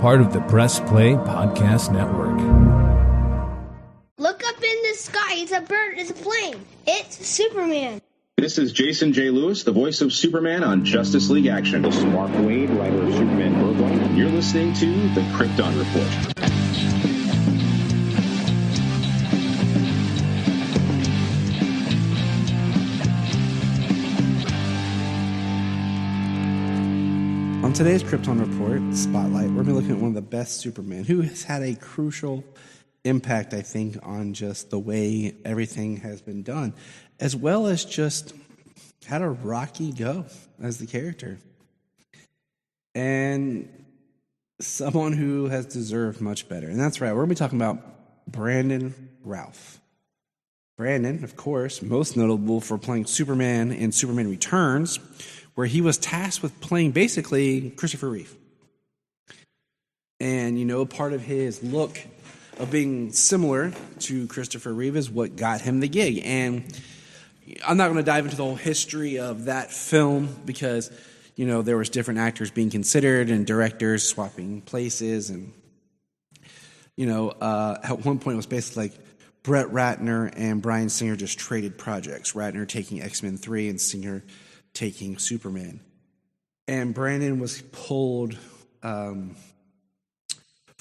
part of the Press Play Podcast Network. Look up in the sky. It's a bird. It's a plane. It's Superman. This is Jason J. Lewis, the voice of Superman on Justice League Action. This is Mark Wade, writer of Superman Worldwide, and you're listening to the Krypton Report. On today's Krypton Report Spotlight, we're going to be looking at one of the best Superman, who has had a crucial impact, I think, on just the way everything has been done, as well as just had a rocky go as the character. And someone who has deserved much better. And that's right, we're going to be talking about Brandon Routh. Brandon, of course, most notable for playing Superman in Superman Returns, where he was tasked with playing basically Christopher Reeve. And, you know, part of his look of being similar to Christopher Reeve is what got him the gig. And I'm not going to dive into the whole history of that film because, you know, there was different actors being considered and directors swapping places. And, you know, at one point it was basically like Brett Ratner and Bryan Singer just traded projects. Ratner taking X-Men 3 and Singer taking Superman. And Brandon was pulled from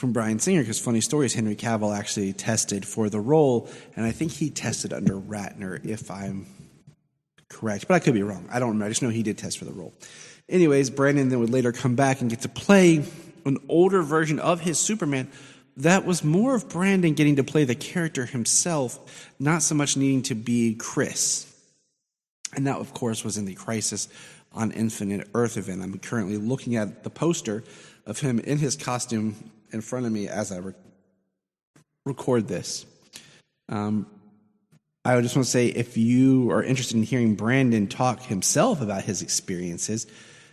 Bryan Singer because, funny story is, Henry Cavill actually tested for the role, and I think he tested under Ratner, if I'm correct. But I could be wrong. I don't remember. I just know he did test for the role. Anyways, Brandon then would later come back and get to play an older version of his Superman that was more of Brandon getting to play the character himself, not so much needing to be Chris. And that, of course, was in the Crisis on Infinite Earth event. I'm currently looking at the poster of him in his costume in front of me as I record this. I just want to say, if you are interested in hearing Brandon talk himself about his experiences,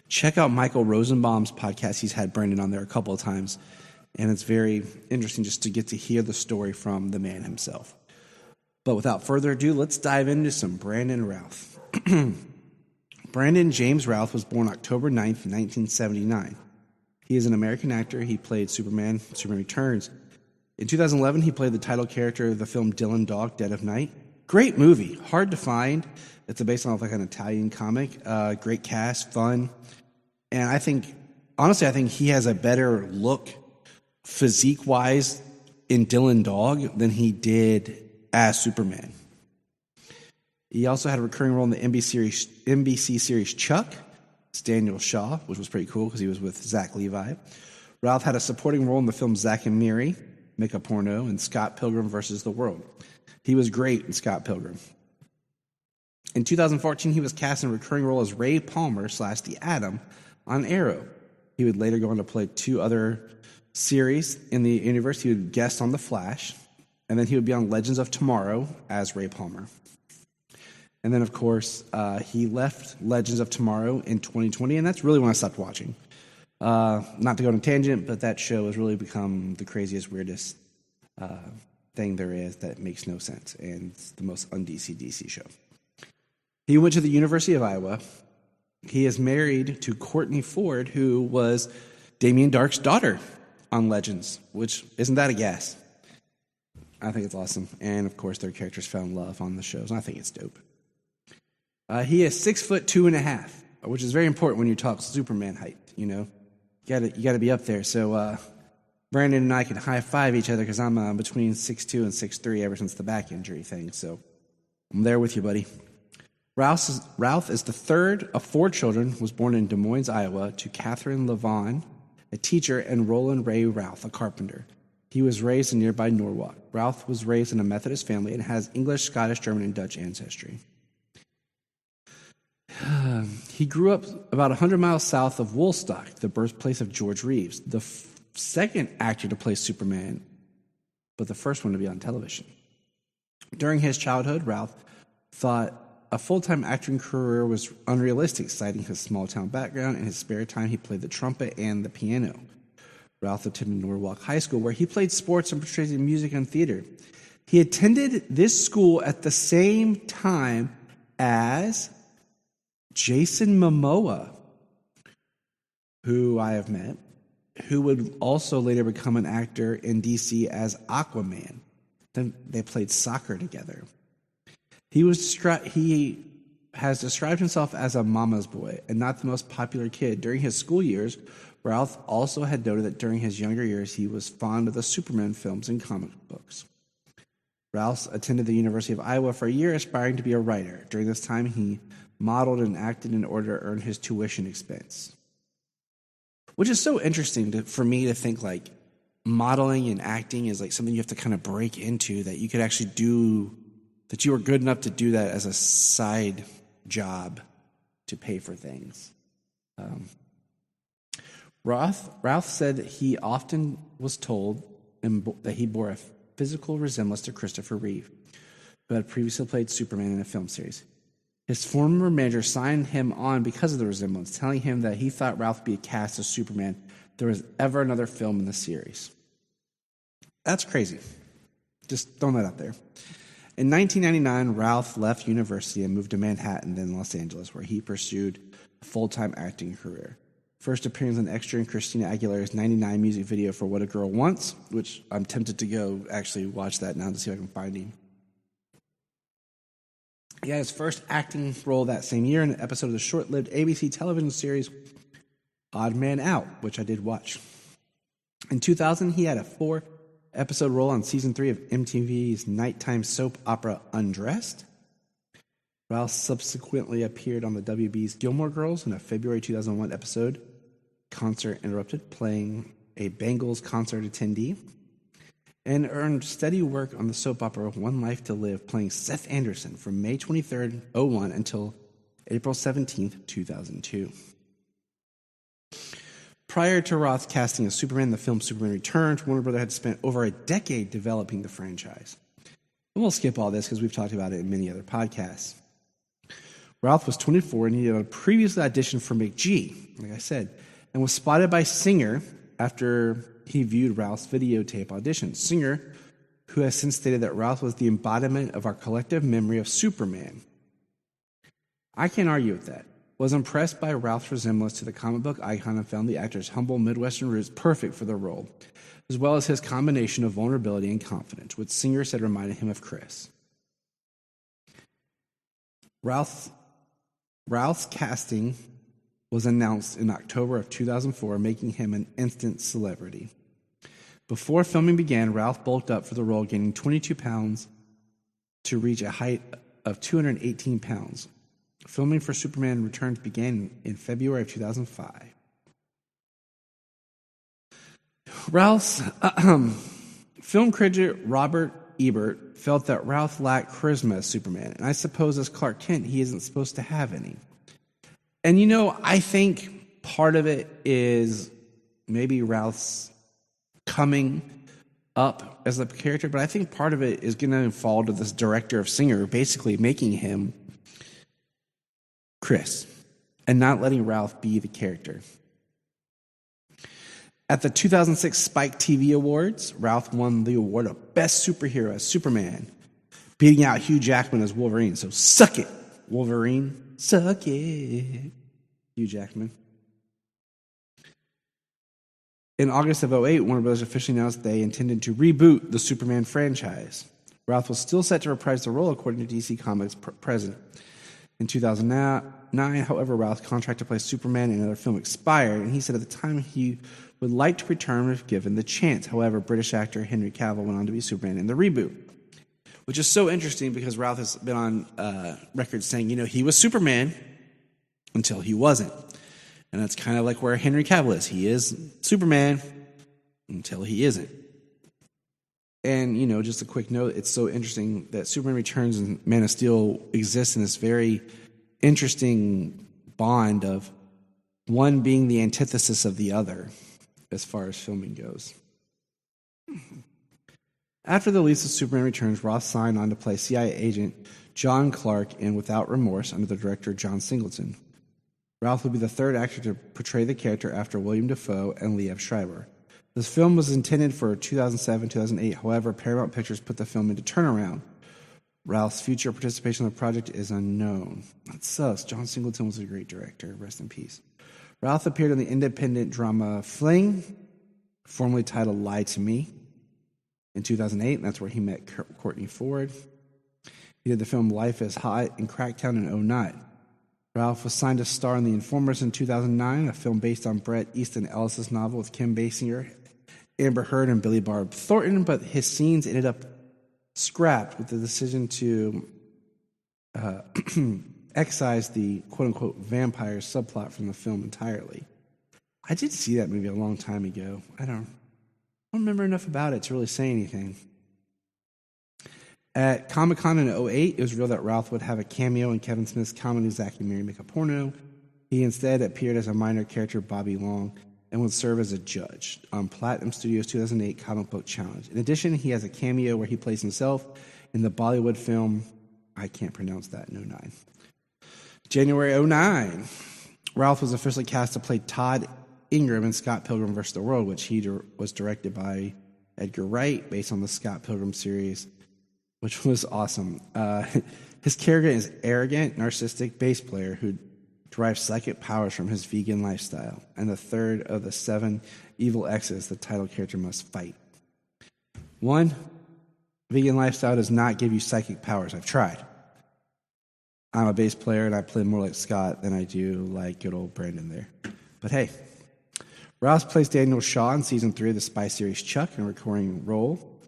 check out Michael Rosenbaum's podcast. He's had Brandon on there a couple of times, and it's very interesting just to get to hear the story from the man himself. But without further ado, let's dive into some Brandon Routh. Brandon James Routh was born October 9th, 1979. He is an American actor. He played Superman Returns. In 2011, he played the title character of the film Dylan Dog, Dead of Night. Great movie, hard to find. It's based on like an Italian comic. Great cast, fun. And I think he has a better look physique-wise in Dylan Dog than he did as Superman. He also had a recurring role in the NBC series Chuck. It's Daniel Shaw, which was pretty cool because he was with Zach Levi. Routh had a supporting role in the film Zack and Miri, Make-Up Porno, and Scott Pilgrim vs. the World. He was great in Scott Pilgrim. In 2014, he was cast in a recurring role as Ray Palmer / The Atom on Arrow. He would later go on to play 2 other series in the universe. He would guest on The Flash, and then he would be on Legends of Tomorrow as Ray Palmer. And then, of course, he left Legends of Tomorrow in 2020, and that's really when I stopped watching. Not to go on a tangent, but that show has really become the craziest, weirdest thing there is that makes no sense, and it's the most un-DC show. He went to the University of Iowa. He is married to Courtney Ford, who was Damien Dark's daughter on Legends, which isn't that a gas? I think it's awesome. And, of course, their characters found love on the shows, and I think it's dope. He is 6'2.5", which is very important when you talk Superman height. You know, you got to be up there. So Brandon and I can high five each other because I'm between 6'2" and 6'3" ever since the back injury thing. So I'm there with you, buddy. Routh is the third of 4 children. Was born in Des Moines, Iowa, to Catherine Levon, a teacher, and Roland Ray Routh, a carpenter. He was raised in nearby Norwalk. Routh was raised in a Methodist family and has English, Scottish, German, and Dutch ancestry. He grew up about 100 miles south of Woolstock, the birthplace of George Reeves, the second actor to play Superman, but the first one to be on television. During his childhood, Routh thought a full-time acting career was unrealistic, citing his small-town background. In his spare time, he played the trumpet and the piano. Routh attended Norwalk High School, where he played sports and portrayed music and theater. He attended this school at the same time as Jason Momoa, who I have met, who would also later become an actor in DC as Aquaman. Then they played soccer together. He has described himself as a mama's boy and not the most popular kid. During his school years, Routh also had noted that during his younger years, he was fond of the Superman films and comic books. Routh attended the University of Iowa for a year, aspiring to be a writer. During this time, he modeled and acted in order to earn his tuition expense. Which is so interesting for me to think like modeling and acting is like something you have to kind of break into, that you could actually do, that you were good enough to do that as a side job to pay for things. Routh said that he often was told that he bore a physical resemblance to Christopher Reeve, who had previously played Superman in a film series. His former manager signed him on because of the resemblance, telling him that he thought Routh would be cast as Superman if there was ever another film in the series. That's crazy. Just throwing that out there. In 1999, Routh left university and moved to Manhattan, then Los Angeles, where he pursued a full-time acting career. First appearance as an extra in Christina Aguilera's 99 music video for What a Girl Wants, which I'm tempted to go actually watch that now to see if I can find him. He had his first acting role that same year in an episode of the short-lived ABC television series Odd Man Out, which I did watch. In 2000, he had a 4-episode role on season 3 of MTV's nighttime soap opera Undressed. Routh subsequently appeared on the WB's Gilmore Girls in a February 2001 episode, Concert Interrupted, playing a Bengals concert attendee, and earned steady work on the soap opera One Life to Live, playing Seth Anderson from May 23rd, 2001 until April 17th, 2002. Prior to Roth's casting as Superman, the film Superman Returns, Warner Bros. Had spent over a decade developing the franchise. And we'll skip all this because we've talked about it in many other podcasts. Routh was 24 and he had previously auditioned for McG, like I said, and was spotted by Singer after he viewed Routh's videotape audition. Singer, who has since stated that Routh was the embodiment of our collective memory of Superman. I can't argue with that. Was impressed by Routh's resemblance to the comic book icon and found the actor's humble Midwestern roots perfect for the role, as well as his combination of vulnerability and confidence, which Singer said reminded him of Chris. Routh's casting was announced in October of 2004, making him an instant celebrity. Before filming began, Routh bulked up for the role, gaining 22 pounds to reach a height of 218 pounds. Filming for Superman Returns began in February of 2005. Routh's film critic Robert Ebert felt that Routh lacked charisma as Superman, and I suppose as Clark Kent, he isn't supposed to have any. And I think part of it is maybe Routh's coming up as a character, but I think part of it is going to fall to this director of Singer, basically making him Chris and not letting Routh be the character. At the 2006 Spike TV Awards, Routh won the award of Best Superhero as Superman, beating out Hugh Jackman as Wolverine. So suck it, Wolverine. Suck it, Hugh Jackman. In August of 2008, Warner Bros. Officially announced they intended to reboot the Superman franchise. Routh was still set to reprise the role, according to DC Comics president. In 2009, however, Routh's contract to play Superman in another film expired, and he said at the time he would like to return if given the chance. However, British actor Henry Cavill went on to be Superman in the reboot, which is so interesting because Routh has been on record saying, he was Superman until he wasn't. And that's kind of like where Henry Cavill is. He is Superman until he isn't. And, just a quick note, it's so interesting that Superman Returns and Man of Steel exist in this very interesting bond of one being the antithesis of the other as far as filming goes. After the release of Superman Returns, Roth signed on to play CIA agent John Clark in Without Remorse under the director John Singleton. Routh would be the third actor to portray the character after William Dafoe and Liev Schreiber. This film was intended for 2007-2008. However, Paramount Pictures put the film into turnaround. Routh's future participation in the project is unknown. That sucks. John Singleton was a great director. Rest in peace. Routh appeared in the independent drama Fling formerly titled Lie to Me, in 2008. And that's where he met Courtney Ford. He did the film Life is Hot and Crackdown in 2009. Ralph was signed to star in The Informers in 2009, a film based on Bret Easton Ellis' novel with Kim Basinger, Amber Heard, and Billy Bob Thornton, but his scenes ended up scrapped with the decision to excise the quote-unquote vampire subplot from the film entirely. I did see that movie a long time ago. I don't remember enough about it to really say anything. At Comic-Con in 2008, it was revealed that Ralph would have a cameo in Kevin Smith's comedy Zack and Miri Make a Porno. He instead appeared as a minor character, Bobby Long, and would serve as a judge on Platinum Studios' 2008 Comic Book Challenge. In addition, he has a cameo where he plays himself in the Bollywood film, I can't pronounce that, in 2009. January 2009, Ralph was officially cast to play Todd Ingram in Scott Pilgrim vs. the World, which was directed by Edgar Wright, based on the Scott Pilgrim series, which was awesome. His character is arrogant, narcissistic bass player who derives psychic powers from his vegan lifestyle, and the third of the 7 evil exes the title character must fight. 1, vegan lifestyle does not give you psychic powers. I've tried. I'm a bass player, and I play more like Scott than I do like good old Brandon there. But hey, Ralph plays Daniel Shaw in Season 3 of the spy series Chuck in a recurring role.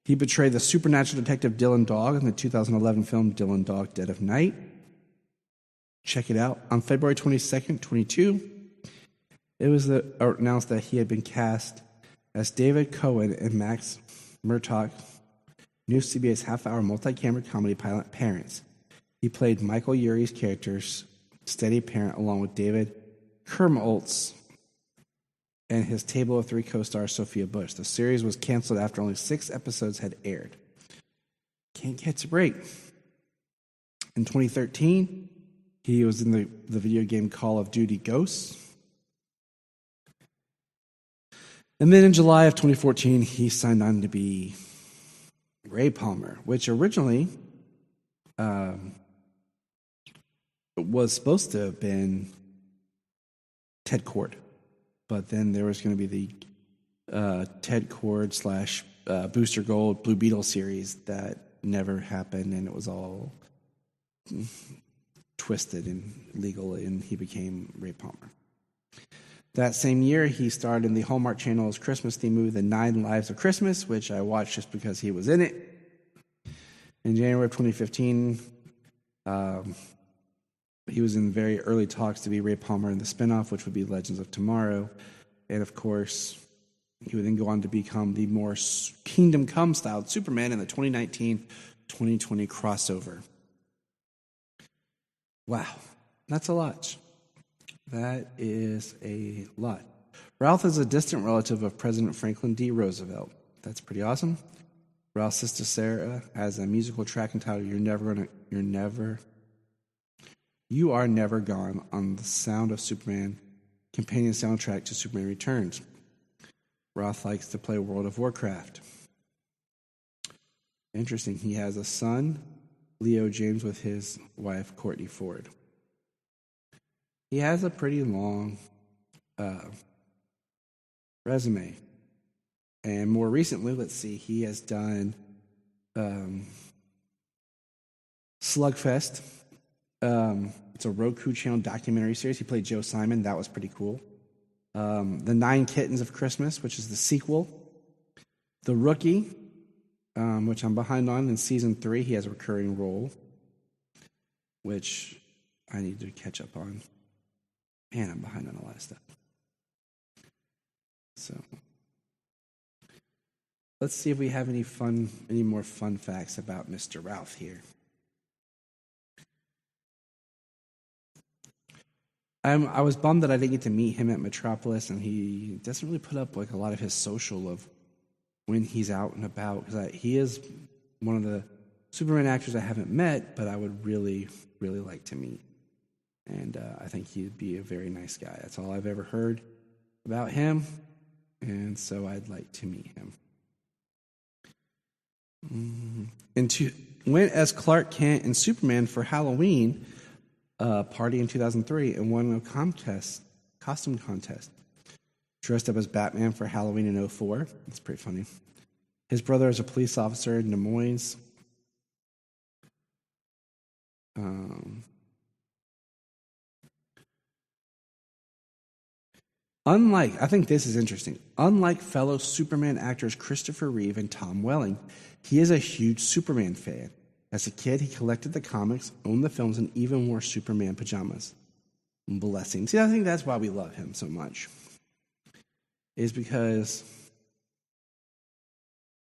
He portrayed the supernatural detective Dylan Dog in the 2011 film Dylan Dog, Dead of Night. Check it out. On February 22nd, 2022, it was announced that he had been cast as David Cohen in Max Murdoch's new CBS half-hour multi-camera comedy pilot Parents. He played Michael Urie's character's steady parent along with David Kermoltz and his table of 3 co-stars Sophia Bush. The series was canceled after only 6 episodes had aired. Can't catch a break. In 2013, he was in the video game Call of Duty Ghosts. And then in July of 2014, he signed on to be Ray Palmer, which originally was supposed to have been Ted Kord. But then there was going to be the Ted Kord / Booster Gold Blue Beetle series that never happened, and it was all twisted and legal, and he became Ray Palmer. That same year, he starred in the Hallmark Channel's Christmas-themed movie, The 9 Lives of Christmas, which I watched just because he was in it. In January of 2015, he was in very early talks to be Ray Palmer in the spinoff, which would be Legends of Tomorrow. And, of course, he would then go on to become the more Kingdom Come-styled Superman in the 2019-2020 crossover. Wow, that's a lot. That is a lot. Ralph is a distant relative of President Franklin D. Roosevelt. That's pretty awesome. Ralph's sister Sarah has a musical track entitled You Are Never Gone on the Sound of Superman, companion soundtrack to Superman Returns. Ralph likes to play World of Warcraft. Interesting. He has a son, Leo James, with his wife, Courtney Ford. He has a pretty long resume. And more recently, let's see, he has done Slugfest. It's a Roku channel documentary series. He played Joe Simon. That was pretty cool. The 9 Kittens of Christmas, which is the sequel. The Rookie, which I'm behind on in season 3. He has a recurring role, which I need to catch up on. Man, I'm behind on a lot of stuff. So let's see if we have any more fun facts about Mr. Ralph here. I was bummed that I didn't get to meet him at Metropolis, and he doesn't really put up like a lot of his social of when he's out and about, because he is one of the Superman actors I haven't met, but I would really, really like to meet. And I think he'd be a very nice guy. That's all I've ever heard about him, and so I'd like to meet him. Went as Clark Kent and Superman for Halloween party in 2003 and won a costume contest. dressed up as Batman for Halloween in 2004. That's pretty funny. His brother is a police officer in Des Moines. I think this is interesting. Unlike fellow Superman actors Christopher Reeve and Tom Welling, he is a huge Superman fan. As a kid, he collected the comics, owned the films, and even wore Superman pajamas. Blessing. See, I think that's why we love him so much. Is because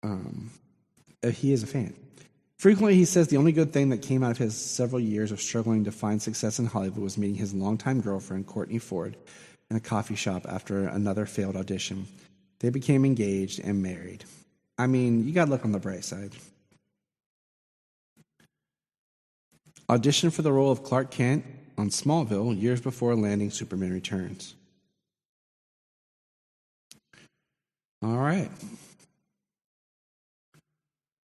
he is a fan. Frequently, he says the only good thing that came out of his several years of struggling to find success in Hollywood was meeting his longtime girlfriend, Courtney Ford, in a coffee shop after another failed audition. They became engaged and married. I mean, you got to look on the bright side. Auditioned for the role of Clark Kent on Smallville years before landing Superman Returns. All right.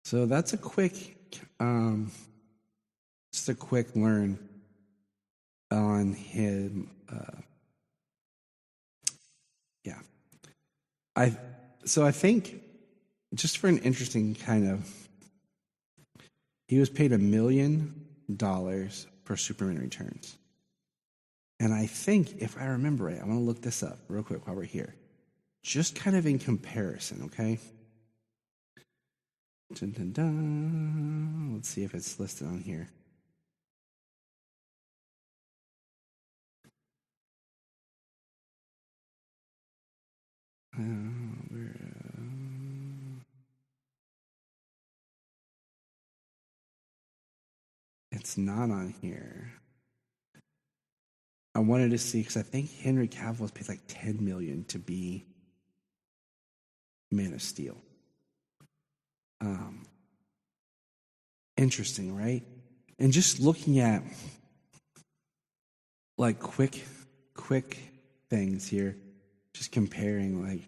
So that's a quick, just a quick learn on him. I think just for an interesting kind of, he was paid $1 million for Superman Returns. And I think, if I remember right, I want to look this up real quick while we're here. Just kind of in comparison, okay? Dun, dun, dun. Let's see if it's listed on here. It's not on here. I wanted to see, because I think Henry Cavill was paid like $10 million to be Man of Steel. Interesting, right? And just looking at like quick things here, just comparing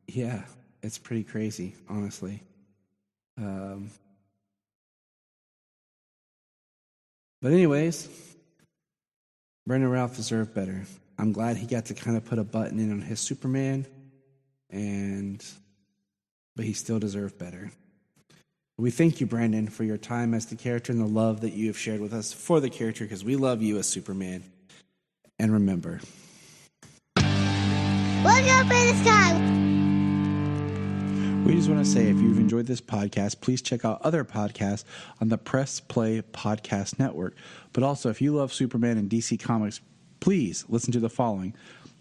yeah, it's pretty crazy, honestly. But anyways, Brandon Routh deserved better. I'm glad he got to kind of put a button in on his Superman, but he still deserved better. We thank you, Brandon, for your time as the character and the love that you have shared with us for the character, because we love you as Superman. And remember, Look up in the sky. We just want to say, if you've enjoyed this podcast, please check out other podcasts on the Press Play Podcast Network. But also, if you love Superman and DC Comics, please listen to the following: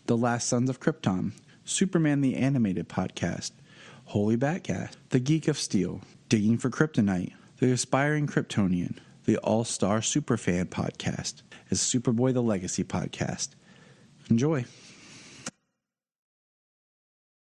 The Last Sons of Krypton, Superman the Animated Podcast, Holy Batcast, The Geek of Steel, Digging for Kryptonite, The Aspiring Kryptonian, The All-Star Superfan Podcast, and Superboy the Legacy Podcast. Enjoy.